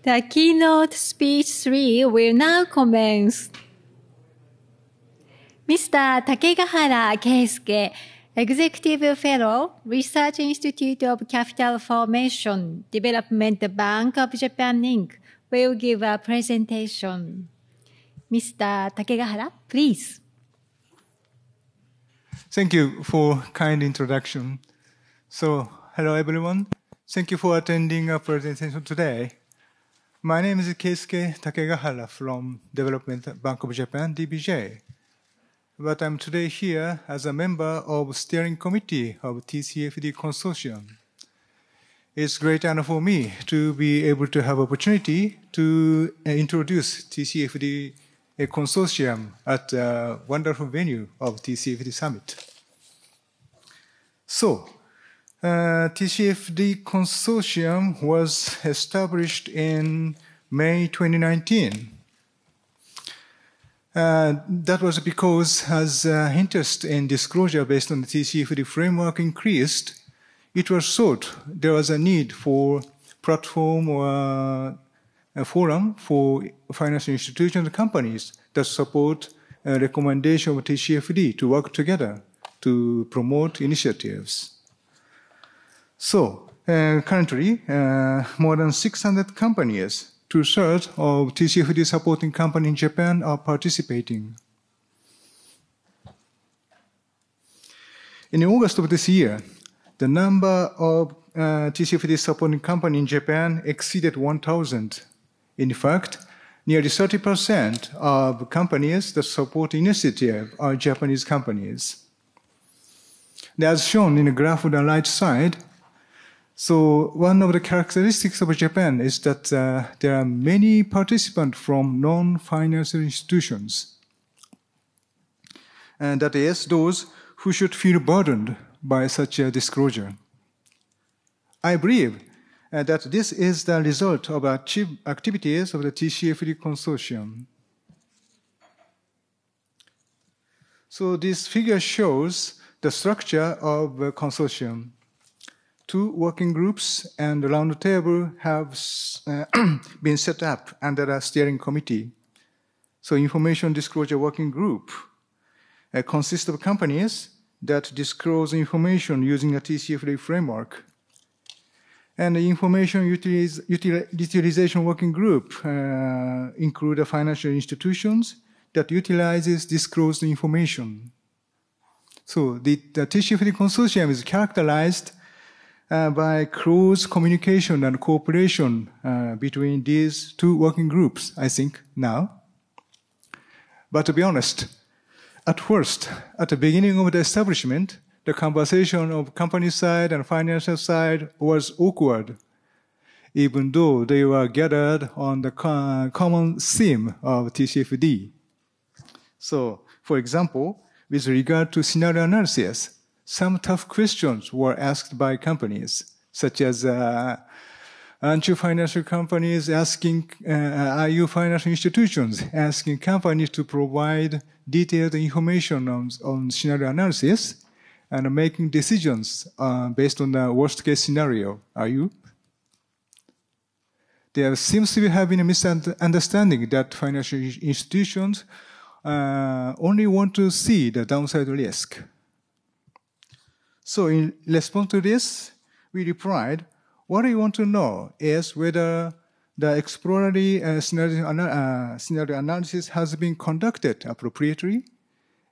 The Keynote Speech3 will now commence. Mr. Takegahara Keisuke, Executive Fellow, Research Institute of Capital Formation, Development Bank of Japan, Inc., will give a presentation. Mr. Takegahara, please. Thank you for kind introduction. So, hello everyone. Thank you for attending our presentation today. My name is Keisuke Takegahara from Development Bank of Japan, DBJ. But I'm today here as a member of Steering Committee of TCFD Consortium. It's a great honor for me to be able to have opportunity to introduce TCFD Consortium at a wonderful venue of TCFD Summit. So, TCFD Consortium was established in May 2019. That was because as interest in disclosure based on the TCFD framework increased, it was thought there was a need for platform or a forum for financial institutions and companies that support a recommendation of TCFD to work together to promote initiatives. So, currently, more than 600 companies, 2/3 of TCFD supporting companies in Japan are participating. In August of this year, the number of TCFD supporting companies in Japan exceeded 1,000. In fact, nearly 30% of companies that support initiative are Japanese companies. As shown in the graph on the right side, so one of the characteristics of Japan is that there are many participants from non-financial institutions. And that is, those who should feel burdened by such a disclosure. I believe that this is the result of activities of the TCFD Consortium. So this figure shows the structure of the consortium. 2 working groups and a round table have been set up under a steering committee. So information disclosure working group consists of companies that disclose information using a TCFD framework. And the information utilization working group include financial institutions that utilizes disclosed information. So the TCFD consortium is characterized by close communication and cooperation between these 2 working groups, I think, now. But to be honest, at first, at the beginning of the establishment, the conversation of company side and financial side was awkward, even though they were gathered on the common theme of TCFD. So, for example, with regard to scenario analysis, some tough questions were asked by companies, such as, aren't you financial companies asking, are you financial institutions asking companies to provide detailed information on scenario analysis and making decisions based on the worst case scenario? Are you? There seems to have been a misunderstanding that financial institutions only want to see the downside risk. So in response to this, we replied, what we want to know is whether the exploratory scenario analysis has been conducted appropriately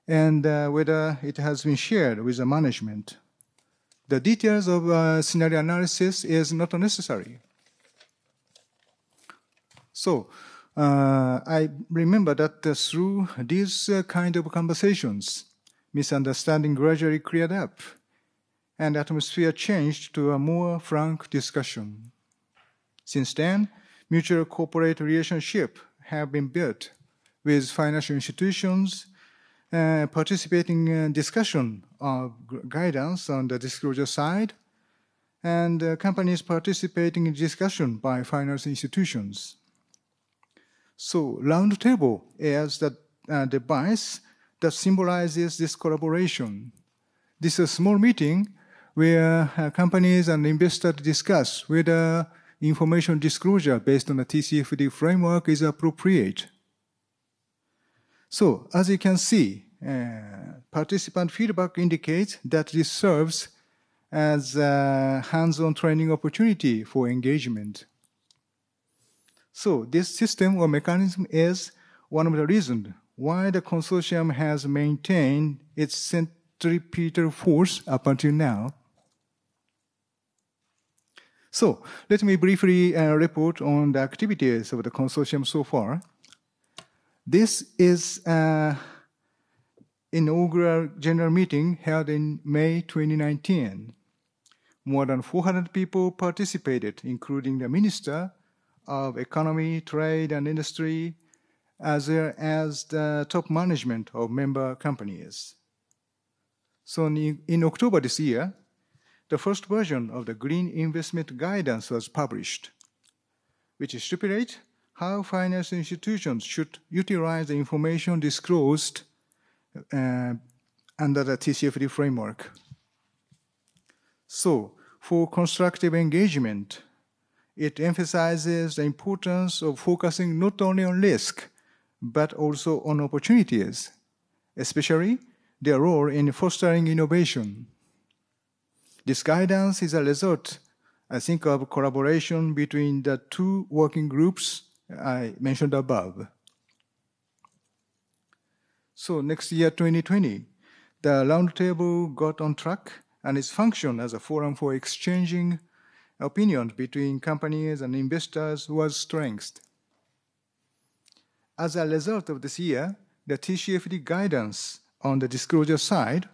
and whether it has been shared with the management. The details of scenario analysis is not necessary. So I remember that through these kind of conversations, misunderstanding gradually cleared up, and the atmosphere changed to a more frank discussion. Since then, mutual corporate relationships have been built with financial institutions participating in discussion of guidance on the disclosure side, and companies participating in discussion by financial institutions. So, roundtable is the device that symbolizes this collaboration. This is a small meeting where companies and investors discuss whether information disclosure based on the TCFD framework is appropriate. So, as you can see, participant feedback indicates that this serves as a hands-on training opportunity for engagement. So, this system or mechanism is one of the reasons why the consortium has maintained its centripetal force up until now. So, let me briefly report on the activities of the consortium so far. This is an inaugural general meeting held in May 2019. More than 400 people participated, including the Minister of Economy, Trade and Industry, as well as the top management of member companies. So in October this year, the first version of the Green Investment Guidance was published, which stipulates how financial institutions should utilize the information disclosed under the TCFD framework. So, for constructive engagement, it emphasizes the importance of focusing not only on risk, but also on opportunities, especially their role in fostering innovation. This guidance is a result, I think, of collaboration between the two working groups I mentioned above. So next year, 2020, the roundtable got on track and its function as a forum for exchanging opinions between companies and investors was strengthened. As a result of this year, the TCFD guidance on the disclosure side,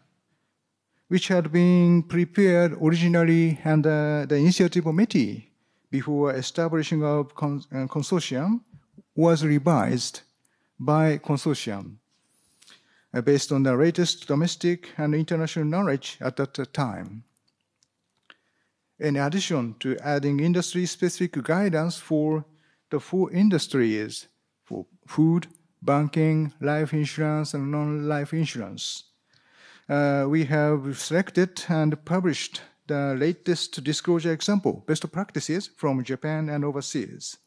which had been prepared originally under the initiative committee before establishing a consortium, was revised by consortium based on the latest domestic and international knowledge at that time. In addition to adding industry-specific guidance for the 4 industries, for food, banking, life insurance, and non-life insurance, we have selected and published the latest disclosure example, best practices from Japan and overseas.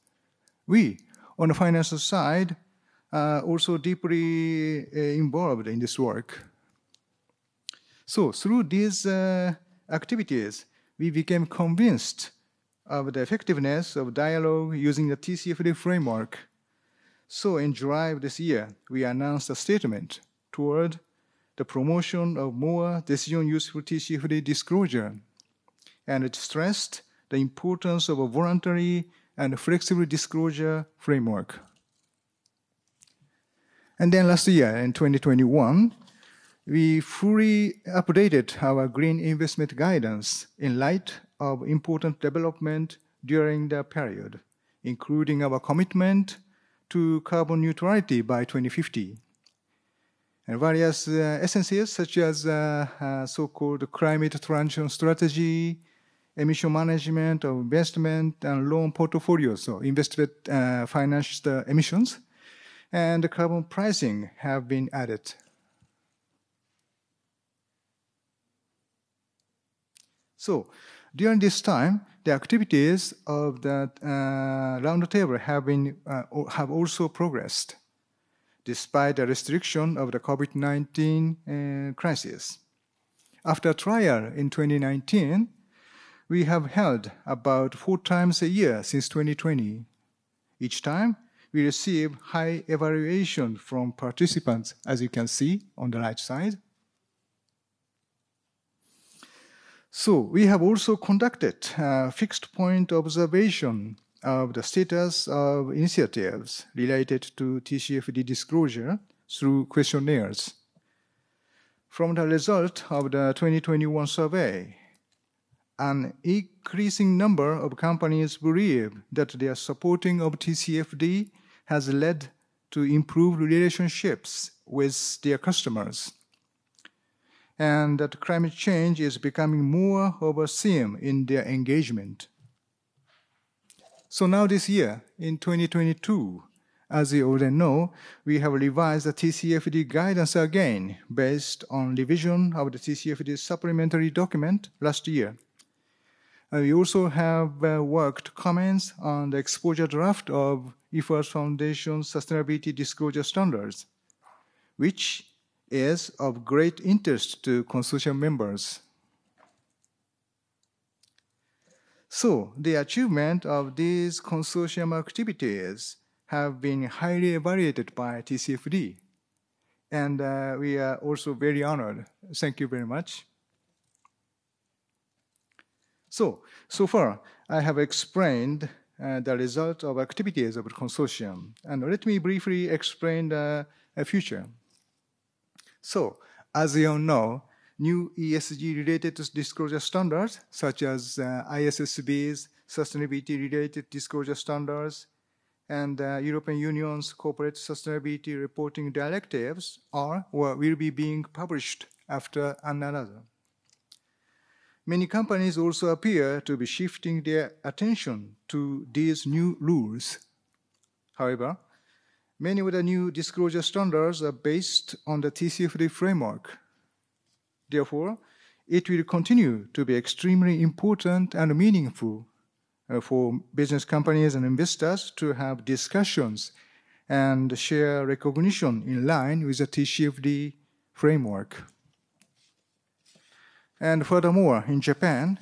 We, on the financial side, are also deeply involved in this work. So through these activities, we became convinced of the effectiveness of dialogue using the TCFD framework. So in July of this year, we announced a statement toward the promotion of more decision-useful TCFD disclosure, and it stressed the importance of a voluntary and flexible disclosure framework. And then last year, in 2021, we fully updated our green investment guidance in light of important development during the period, including our commitment to carbon neutrality by 2050. And various essences such as so-called climate transition strategy, emission management of investment and loan portfolios, so invested financed emissions, and the carbon pricing have been added. So, during this time, the activities of the roundtable have also progressed, despite the restriction of the COVID-19 crisis. After a trial in 2019, we have held about 4 times a year since 2020. Each time, we receive high evaluation from participants, as you can see on the right side. So we have also conducted fixed point observation of the status of initiatives related to TCFD disclosure through questionnaires. From the result of the 2021 survey, an increasing number of companies believe that their supporting of TCFD has led to improved relationships with their customers, and that climate change is becoming more of a theme in their engagement. So now this year, in 2022, as you already know, we have revised the TCFD guidance again based on revision of the TCFD supplementary document last year. We also have worked comments on the exposure draft of IFAS Foundation's Sustainability Disclosure Standards, which is of great interest to consortium members. So, the achievement of these consortium activities have been highly evaluated by TCFD, and we are also very honored. Thank you very much. So far, I have explained the result of activities of the consortium, and let me briefly explain the future. So, as you all know, new ESG-related disclosure standards, such as ISSB's sustainability-related disclosure standards and European Union's corporate sustainability reporting directives are or will be being published after another. Many companies also appear to be shifting their attention to these new rules. However, many of the new disclosure standards are based on the TCFD framework. Therefore, it will continue to be extremely important and meaningful for business companies and investors to have discussions and share recognition in line with the TCFD framework. And furthermore, in Japan,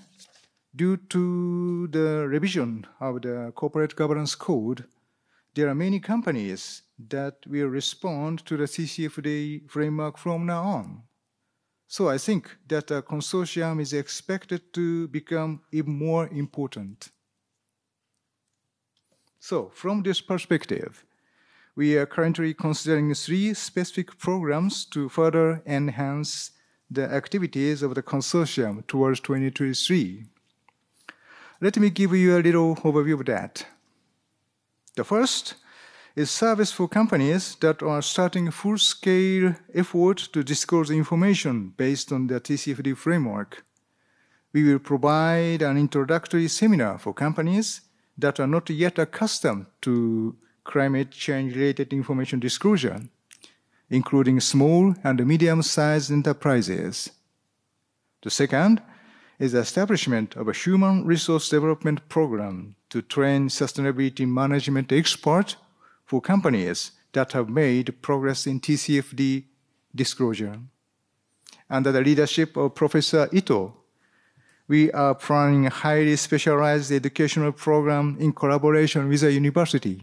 due to the revision of the corporate governance code, there are many companies that will respond to the TCFD framework from now on. So I think that a consortium is expected to become even more important. So from this perspective, we are currently considering 3 specific programs to further enhance the activities of the consortium towards 2023. Let me give you a little overview of that. The first is service for companies that are starting full-scale effort to disclose information based on the TCFD framework. We will provide an introductory seminar for companies that are not yet accustomed to climate change-related information disclosure, including small and medium-sized enterprises. The second is the establishment of a human resource development program to train sustainability management experts for companies that have made progress in TCFD disclosure. Under the leadership of Professor Ito, we are planning a highly specialized educational program in collaboration with a university.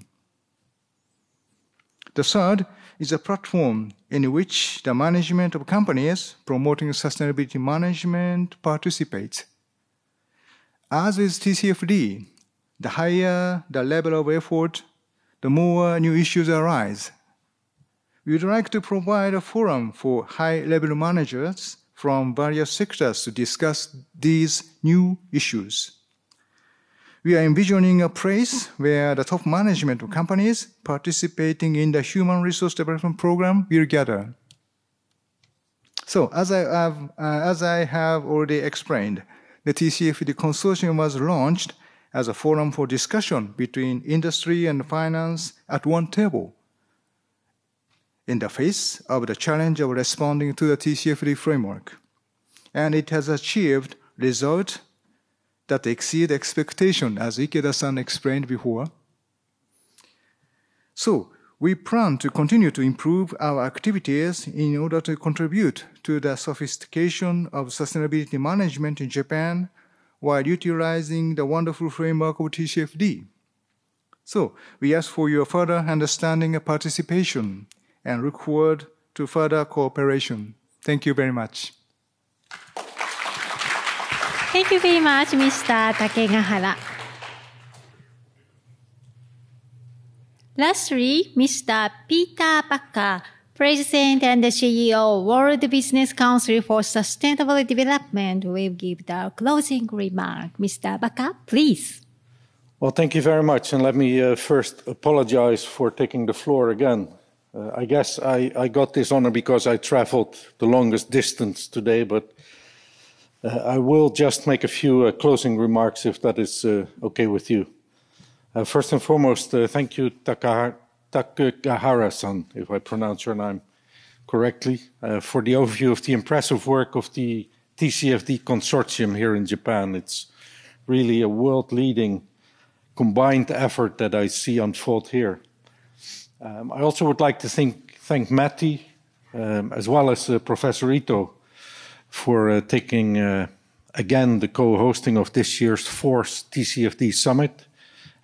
The third is a platform in which the management of companies promoting sustainability management participates. As with TCFD, the higher the level of effort, the more new issues arise. We would like to provide a forum for high-level managers from various sectors to discuss these new issues. We are envisioning a place where the top management of companies participating in the Human Resource Development Program will gather. So, as I have already explained, the TCFD Consortium was launched as a forum for discussion between industry and finance at one table in the face of the challenge of responding to the TCFD framework. And it has achieved results that exceed expectation, as Ikeda-san explained before. So, we plan to continue to improve our activities in order to contribute to the sophistication of sustainability management in Japan while utilizing the wonderful framework of TCFD. So, we ask for your further understanding and participation and look forward to further cooperation. Thank you very much. Thank you very much, Mr. Takegahara. Lastly, Mr. Peter Bakker, President and CEO, World Business Council for Sustainable Development, will give the closing remark. Mr. Bakker, please. Well, thank you very much. And let me first apologize for taking the floor again. I guess I got this honor because I traveled the longest distance today, but I will just make a few closing remarks if that is okay with you. First and foremost, thank you, Takegahara-san, if I pronounce your name correctly, for the overview of the impressive work of the TCFD consortium here in Japan. It's really a world-leading combined effort that I see unfold here. I also would like to thank Matti, as well as Professor Ito, for taking again the co-hosting of this year's 4th TCFD Summit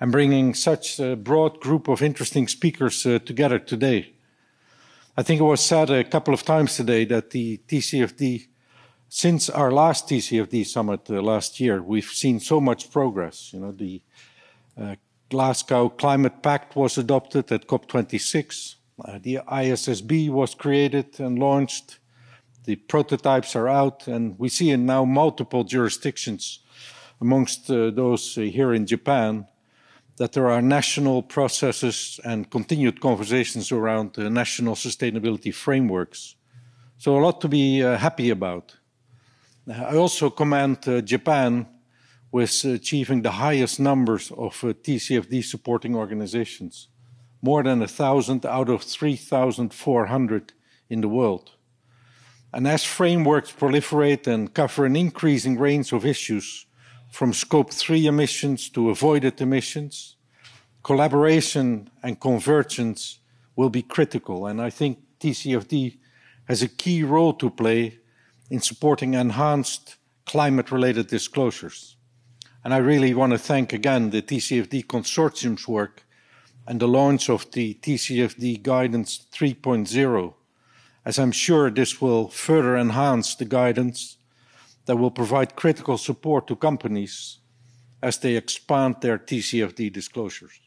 and bringing such a broad group of interesting speakers together today. I think it was said a couple of times today that the TCFD, since our last TCFD Summit last year, we've seen so much progress. You know, the Glasgow Climate Pact was adopted at COP26. The ISSB was created and launched. The prototypes are out, and we see in now multiple jurisdictions, amongst those here in Japan, that there are national processes and continued conversations around national sustainability frameworks. So a lot to be happy about. I also commend Japan with achieving the highest numbers of TCFD supporting organizations, more than 1,000 out of 3,400 in the world. And as frameworks proliferate and cover an increasing range of issues, from Scope 3 emissions to avoided emissions, collaboration and convergence will be critical. And I think TCFD has a key role to play in supporting enhanced climate-related disclosures. And I really want to thank again the TCFD Consortium's work and the launch of the TCFD Guidance 3.0, as I'm sure this will further enhance the guidance that will provide critical support to companies as they expand their TCFD disclosures.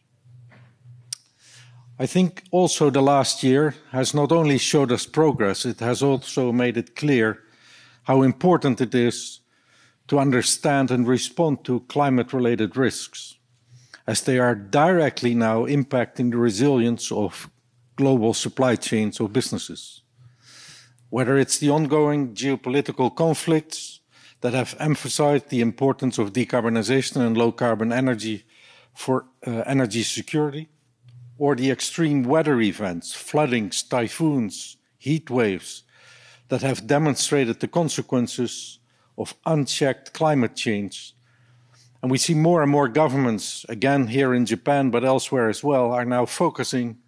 I think also the last year has not only showed us progress, it has also made it clear how important it is to understand and respond to climate-related risks, as they are directly now impacting the resilience of global supply chains of businesses. Whether it's the ongoing geopolitical conflicts that have emphasized the importance of decarbonization and low-carbon energy for energy security, or the extreme weather events, floodings, typhoons, heat waves, that have demonstrated the consequences of unchecked climate change. And we see more and more governments, again here in Japan, but elsewhere as well, are now focusing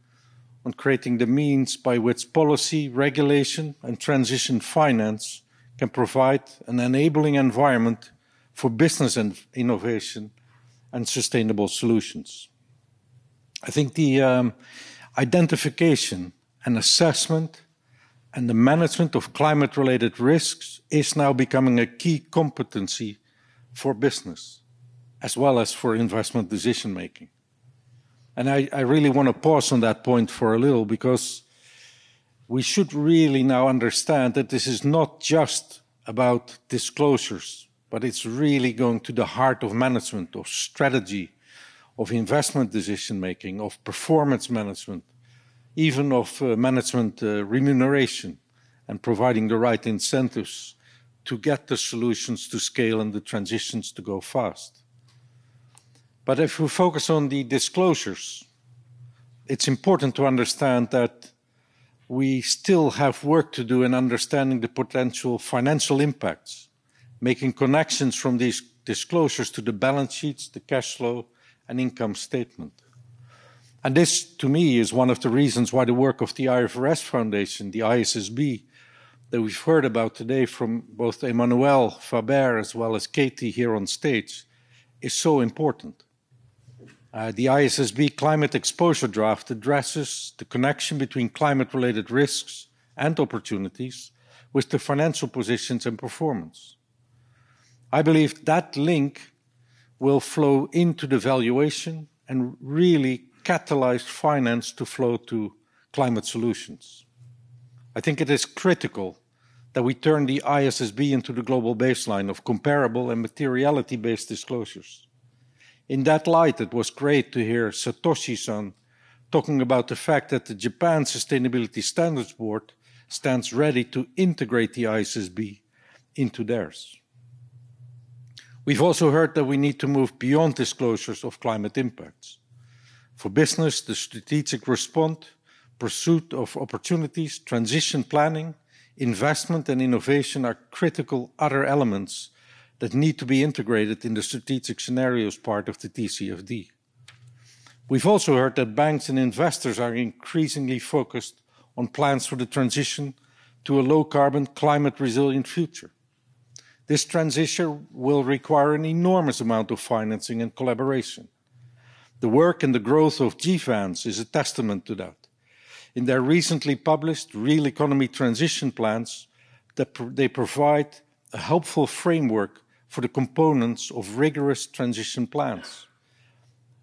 on creating the means by which policy, regulation, and transition finance can provide an enabling environment for business and innovation and sustainable solutions. I think the identification and assessment and the management of climate-related risks is now becoming a key competency for business, as well as for investment decision-making. And I really want to pause on that point for a little, because we should really now understand that this is not just about disclosures, but it's really going to the heart of management, of strategy, of investment decision-making, of performance management, even of management remuneration, and providing the right incentives to get the solutions to scale and the transitions to go fast. But if we focus on the disclosures, it's important to understand that we still have work to do in understanding the potential financial impacts, making connections from these disclosures to the balance sheets, the cash flow, and income statement. And this, to me, is one of the reasons why the work of the IFRS Foundation, the ISSB, that we've heard about today from both Emmanuel, Faber, as well as Katie here on stage, is so important. The ISSB Climate Exposure Draft addresses the connection between climate-related risks and opportunities with the financial positions and performance. I believe that link will flow into the valuation and really catalyze finance to flow to climate solutions. I think it is critical that we turn the ISSB into the global baseline of comparable and materiality-based disclosures. In that light, it was great to hear Satoshi-san talking about the fact that the Japan Sustainability Standards Board stands ready to integrate the ISSB into theirs. We've also heard that we need to move beyond disclosures of climate impacts. For business, the strategic response, pursuit of opportunities, transition planning, investment and innovation are critical other elements that need to be integrated in the strategic scenarios part of the TCFD. We've also heard that banks and investors are increasingly focused on plans for the transition to a low-carbon, climate-resilient future. This transition will require an enormous amount of financing and collaboration. The work and the growth of GVANs is a testament to that. In their recently published Real Economy Transition Plans, they provide a helpful framework for the components of rigorous transition plans.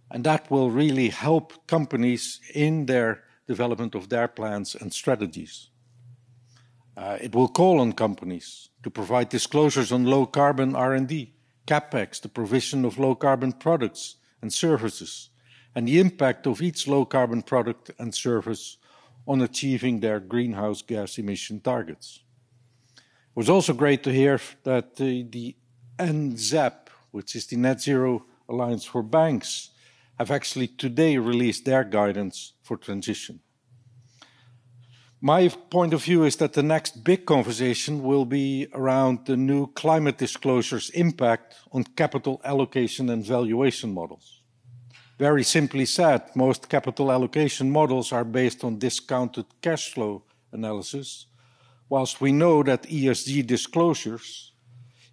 And that will really help companies in their development of their plans and strategies. It will call on companies to provide disclosures on low-carbon R&D, CapEx, the provision of low-carbon products and services, and the impact of each low-carbon product and service on achieving their greenhouse gas emission targets. It was also great to hear that the NZEP, which is the Net Zero Alliance for Banks, have actually today released their guidance for transition. My point of view is that the next big conversation will be around the new climate disclosures impact on capital allocation and valuation models. Very simply said, most capital allocation models are based on discounted cash flow analysis, whilst we know that ESG disclosures,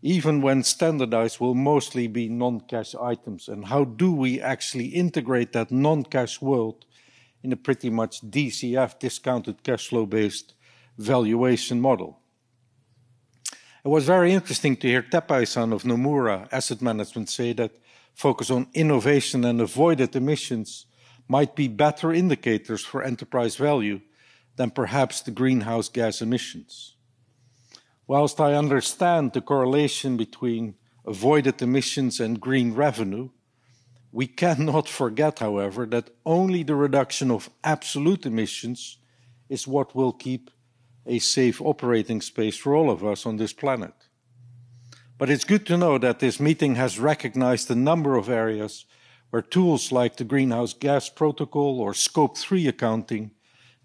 even when standardized, will mostly be non-cash items. And how do we actually integrate that non-cash world in a pretty much DCF, discounted cash flow-based valuation model? It was very interesting to hear Tepai-san of Nomura Asset Management say that focus on innovation and avoided emissions might be better indicators for enterprise value than perhaps the greenhouse gas emissions. Whilst I understand the correlation between avoided emissions and green revenue, we cannot forget, however, that only the reduction of absolute emissions is what will keep a safe operating space for all of us on this planet. But it's good to know that this meeting has recognized a number of areas where tools like the Greenhouse Gas Protocol or Scope 3 accounting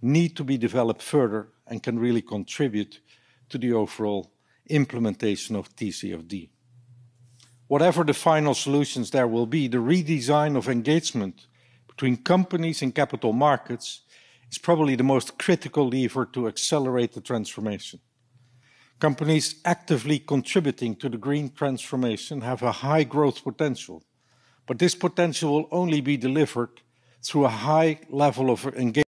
need to be developed further and can really contribute to the overall implementation of TCFD. Whatever the final solutions there will be, the redesign of engagement between companies and capital markets is probably the most critical lever to accelerate the transformation. Companies actively contributing to the green transformation have a high growth potential, but this potential will only be delivered through a high level of engagement